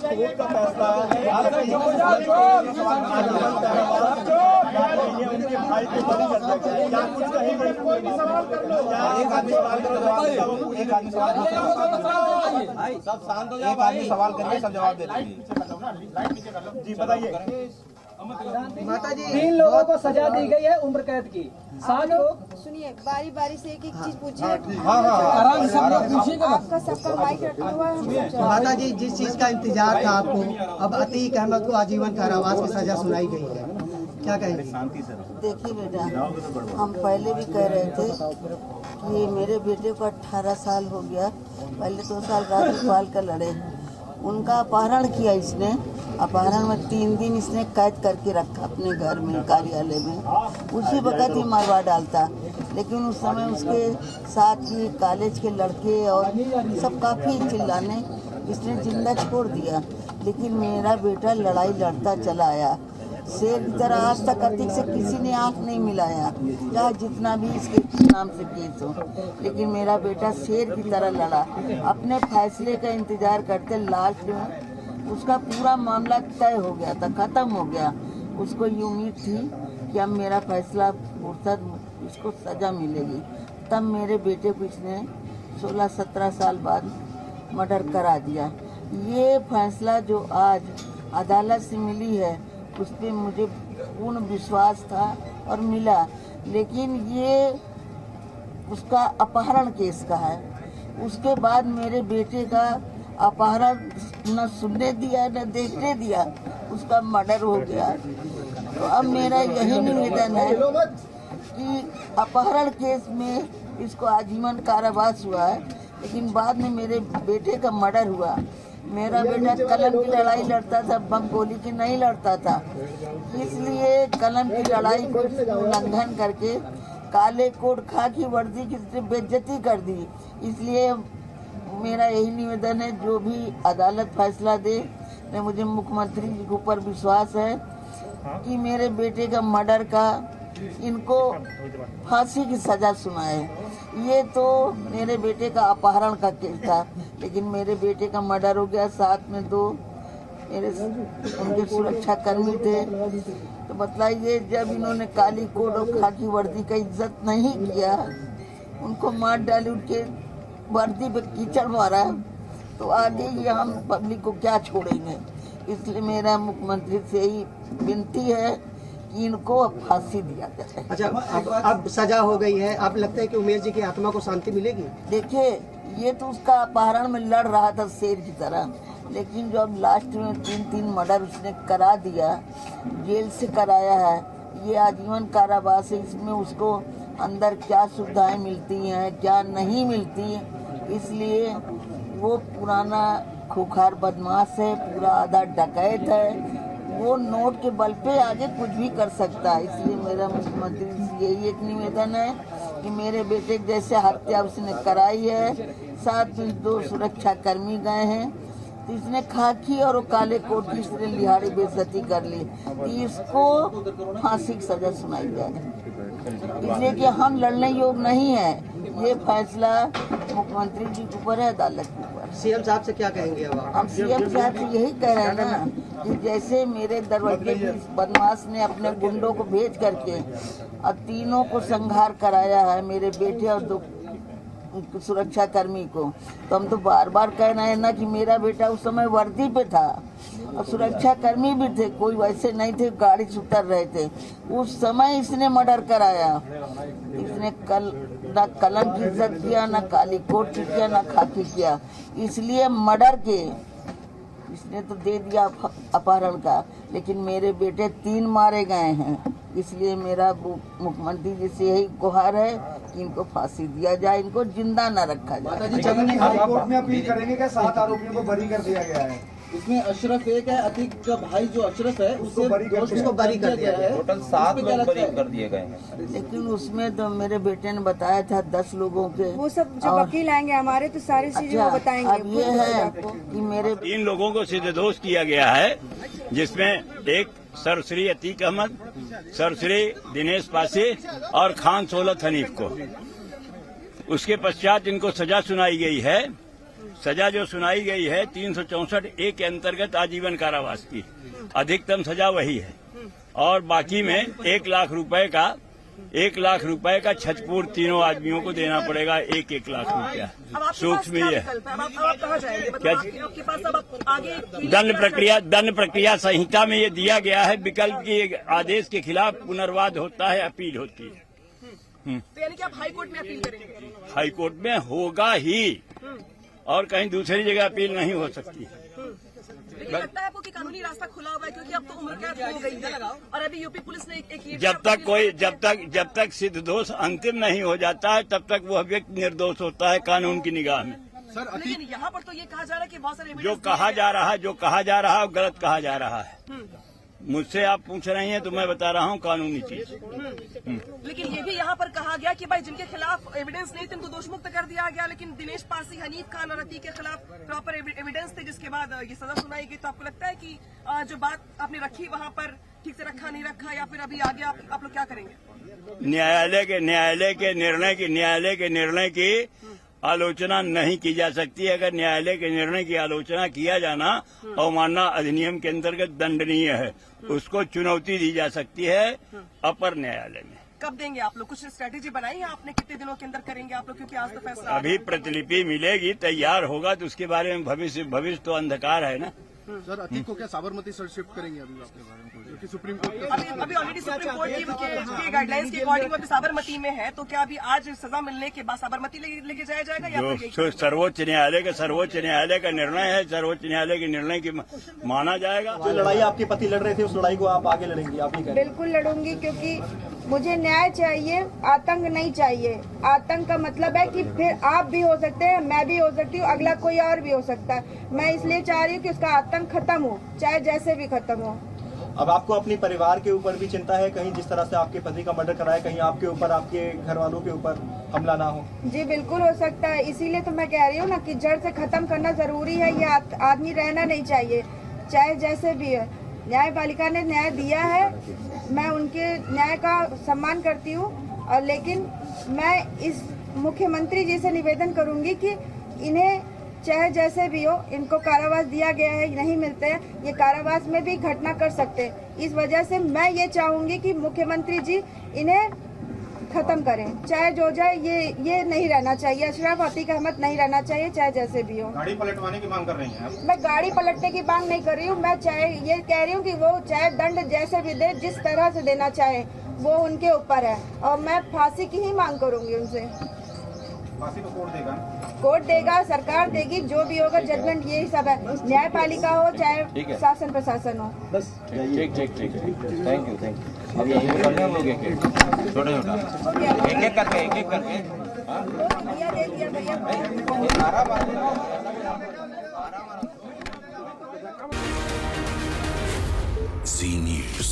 Court का फैसला उनके भाई को बरी कर दिया गया, क्या कुछ कहेंगे? कोई भी सवाल कर लो, एक आदमी सवाल करो, एक आदमी सवाल, सब शांत हो जाओ, एक आदमी सवाल करिए, सब जवाब दे दीजिए। जी बताइए। माता जी, 3 लोगों को सजा दी गई है उम्र कैद की। 7 लोग, सुनिए, बारी बारी से एक चीज पूछिए। आराम से सब लोग पूछिएगा। आपका सबका माइक रखा हुआ है। माता जी, जिस चीज का इंतजार था आपको, अब अतीक अहमद को आजीवन कारावास की सजा सुनाई गई है, क्या कहेंगे? देखिए बेटा, हम पहले भी कह रहे थे कि मेरे बेटे को 18 साल हो गया। पहले 2 साल राज्यपाल का लड़े, उनका अपहरण किया इसने। अपहरण में 3 दिन इसने कैद करके रखा अपने घर में, कार्यालय में। उसी वक्त ही मरवा डालता, लेकिन उस समय उसके साथ ही कॉलेज के लड़के और सब काफ़ी चिल्लाने, इसने जिंदा छोड़ दिया। लेकिन मेरा बेटा लड़ाई लड़ता चला आया, शेर की तरह। आज तक अतीक से किसी ने आंख नहीं मिलाया, चाहे जितना भी इसके नाम से केस हो, लेकिन मेरा बेटा शेर की तरह लड़ा। अपने फैसले का इंतजार करते, लास्ट में उसका पूरा मामला तय हो गया था, खत्म हो गया। उसको ये उम्मीद थी कि अब मेरा फैसला फुर्सत, इसको सजा मिलेगी। तब मेरे बेटे को इसने 16-17 साल बाद मर्डर करा दिया। ये फैसला जो आज अदालत से मिली है, उस पर मुझे पूर्ण विश्वास था और मिला, लेकिन ये उसका अपहरण केस का है। उसके बाद मेरे बेटे का अपहरण न सुनने दिया न देखने दिया, उसका मर्डर हो गया। तो अब मेरा यही निवेदन है कि अपहरण केस में इसको आजीवन कारावास हुआ है, लेकिन बाद में मेरे बेटे का मर्डर हुआ। मेरा बेटा कलम की लड़ाई लड़ता था, बम गोली की नहीं लड़ता था। इसलिए कलम की लड़ाई को उल्लंघन करके काले कोट खाकी वर्दी की बेइज्जती कर दी। इसलिए मेरा यही निवेदन है, जो भी अदालत फैसला दे, ने मुझे मुख्यमंत्री जी के ऊपर विश्वास है कि मेरे बेटे का मर्डर का इनको फांसी की सजा सुनाए। ये तो मेरे बेटे का अपहरण का केस था, लेकिन मेरे बेटे का मर्डर हो गया। साथ में 2 मेरे उनके सुरक्षा कर्मी थे। तो बताइए, जब इन्होंने काली कोट और खाकी वर्दी का इज्जत नहीं किया, उनको मार डाली, उनके वर्दी पे कीचड़ मारा, तो आगे ये हम पब्लिक को क्या छोड़ेंगे। इसलिए मेरा मुख्यमंत्री से ही विनती है कि इनको अब फांसी दिया जाए। अच्छा, अब सजा हो गई है, अब लगता है कि उमेश जी की आत्मा को शांति मिलेगी? देखिए, ये तो उसका अपहरण में लड़ रहा था शेर की तरह, लेकिन जो अब लास्ट में 3 मर्डर उसने करा दिया, जेल से कराया है, ये आजीवन कारावास है। इसमें उसको अंदर क्या सुविधाएं मिलती हैं, क्या नहीं मिलती, इसलिए वो पुराना खूंखार बदमाश है, पूरा आधा डकैत है। वो नोट के बल पे आगे कुछ भी कर सकता है। इसलिए मेरा मुख्यमंत्री से यही एक निवेदन है कि मेरे बेटे जैसे हत्या उसने कराई है, साथ में 2 सुरक्षा कर्मी गए हैं, तो इसने खाकी और काले कोट की इसने लिहाड़ी बेइज्जती कर ली, तो इसको फांसी की सजा सुनाई जाए। इसलिए कि हम लड़ने योग्य नहीं है, ये फैसला मुख्यमंत्री जी के ऊपर है, अदालत के ऊपर। सीएम साहब से क्या कहेंगे अब? हम सीएम साहब से यही कह रहे हैं ना कि जैसे मेरे दरवाजे की बदमाश ने अपने गुंडों को भेज करके और 3 को संहार कराया है, मेरे बेटे और 2 सुरक्षा कर्मी को, तो हम तो बार बार कह रहे हैं ना कि मेरा बेटा उस समय वर्दी पे था और सुरक्षा कर्मी भी थे, कोई वैसे नहीं थे, गाड़ी से उतर रहे थे। उस समय इसने मर्डर कराया। इसने ना कलम की इज्जत किया, ना काली कोट की किया, ना खाकी किया। इसलिए मर्डर के इसने तो दे दिया अपहरण का, लेकिन मेरे बेटे 3 मारे गए हैं। इसलिए मेरा मुख्यमंत्री जी से यही गुहार है कि इनको फांसी दिया जाए, इनको जिंदा न रखा जाए। हाईकोर्ट में अपील करेंगे क्या? 7 आरोपियों को बरी कर दिया गया है। इसमें अशरफ एक है, अतीक का भाई जो अशरफ है उसको बरी कर दिया गया है। टोटल 7 लोग बरी कर दिए गए हैं, लेकिन उसमें तो मेरे बेटे ने बताया था 10 लोगों के। वो सब जो वकील आएंगे हमारे, तो सारी चीजें वो बताएंगे। अब ये है कि मेरे 3 लोगों को सिद्धदोष किया गया है, जिसमें एक सर श्री अतीक अहमद, सर श्री दिनेश पासी और खान सोलत हनीफ को। उसके पश्चात इनको सजा सुनाई गई है सजा जो सुनाई गई है 364 के अंतर्गत आजीवन कारावास की, अधिकतम सजा वही है। और बाकी में 1 लाख रुपए का क्षतिपूर्ति तीनों आदमियों को देना पड़ेगा, 1 लाख रुपया। सूक्ष्म ये दंड प्रक्रिया संहिता में ये दिया गया है, विकल्प के आदेश के खिलाफ पुनर्वाद होता है, अपील होती है। तो यानी कि आप हाई कोर्ट में अपील करेंगे? हाई कोर्ट में होगा ही, और कहीं दूसरी जगह अपील नहीं हो सकती। लेकिन लगता है आपको कि कानूनी रास्ता खुला हुआ है, क्योंकि अब तो उम्र कैद हो गई है और अभी यूपी पुलिस ने एक जब तक सिद्ध दोष अंतिम नहीं हो जाता है तब तक वह व्यक्ति निर्दोष होता है कानून की निगाह में। लेकिन यहाँ पर तो ये कहा जा रहा है कि बहुत सारे जो कहा जा रहा है वो गलत कहा जा रहा है। मुझसे आप पूछ रही हैं तो मैं बता रहा हूँ कानूनी चीज। लेकिन ये भी यहाँ पर कहा गया कि भाई जिनके खिलाफ एविडेंस नहीं थे उनको दोष मुक्त कर दिया गया, लेकिन दिनेश पासी, हनीफ खान और अतीक के खिलाफ प्रॉपर एविडेंस थे, जिसके बाद ये सजा सुनाई गई। तो आपको लगता है कि जो बात आपने रखी वहाँ पर ठीक से रखा नहीं रखा, या फिर अभी आगे आप लोग क्या करेंगे? न्यायालय के निर्णय की आलोचना नहीं की जा सकती। अगर न्यायालय के निर्णय की आलोचना किया जाना अवमानना अधिनियम के अंतर्गत दंडनीय है, उसको चुनौती दी जा सकती है अपर न्यायालय में। कब देंगे आप लोग? कुछ स्ट्रेटेजी बनाई है आपने? कितने दिनों के अंदर करेंगे आप लोग? क्योंकि आज तो फैसला अभी प्रतिलिपि मिलेगी, तैयार होगा तो उसके बारे में भविष्य तो अंधकार है ना। सर, अतीक को क्या साबरमती सर शिफ्ट करेंगे अभी आपके बारे में? क्योंकि सुप्रीम कोर्ट अभी ऑलरेडी सुप्रीम कोर्ट की गाइडलाइंस के अकॉर्डिंग अभी साबरमती में है, तो क्या अभी आज सजा मिलने के बाद साबरमती लेके जाया जाएगा या जो सर्वोच्च न्यायालय का निर्णय है, सर्वोच्च न्यायालय के निर्णय की माना जाएगा। जो लड़ाई आपके पति लड़ रहे थे उस लड़ाई को आप आगे लड़ेंगी? आप नहीं? बिल्कुल लड़ूंगी, क्योंकि मुझे न्याय चाहिए, आतंक नहीं चाहिए। आतंक का मतलब है कि फिर आप भी हो सकते हैं, मैं भी हो सकती हूँ, अगला कोई और भी हो सकता है। मैं इसलिए चाह रही हूँ कि उसका आतंक खत्म हो, चाहे जैसे भी खत्म हो। अब आपको अपने परिवार के ऊपर भी चिंता है, कहीं जिस तरह से आपके पति का मर्डर कराया, कहीं आपके ऊपर, आपके घर वालों के ऊपर हमला ना हो? जी बिल्कुल हो सकता है, इसीलिए तो मैं कह रही हूँ ना कि जड़ से खत्म करना जरूरी है। ये आदमी रहना नहीं चाहिए, चाहे जैसे भी है। न्यायपालिका ने न्याय दिया है, मैं उनके न्याय का सम्मान करती हूँ, और लेकिन मैं इस मुख्यमंत्री जी से निवेदन करूंगी कि इन्हें चाहे जैसे भी हो, इनको कारावास दिया गया है, नहीं मिलते हैं, ये कारावास में भी घटना कर सकते हैं। इस वजह से मैं ये चाहूंगी कि मुख्यमंत्री जी इन्हें खत्म करें, चाहे जो जाए। ये नहीं रहना चाहिए, अशरफ अतीक अहमद नहीं रहना चाहिए, चाहे जैसे भी हो। गाड़ी पलटवाने की मांग कर रही हैं आप? मैं गाड़ी पलटने की मांग नहीं कर रही हूँ, मैं चाहे ये कह रही हूँ कि वो चाहे दंड जैसे भी दे, जिस तरह से देना चाहे, वो उनके ऊपर है, और मैं फांसी की ही मांग करूंगी उनसे। फांसी को कोर्ट देगा? कोर्ट देगा, सरकार देगी, जो भी होगा जजमेंट, यही सब है। न्यायपालिका हो चाहे शासन प्रशासन हो। बस ठीक। Thank you. अब यही करने हम लोग एक छोटा एक करके भैया दे दिया भैया। Zee News.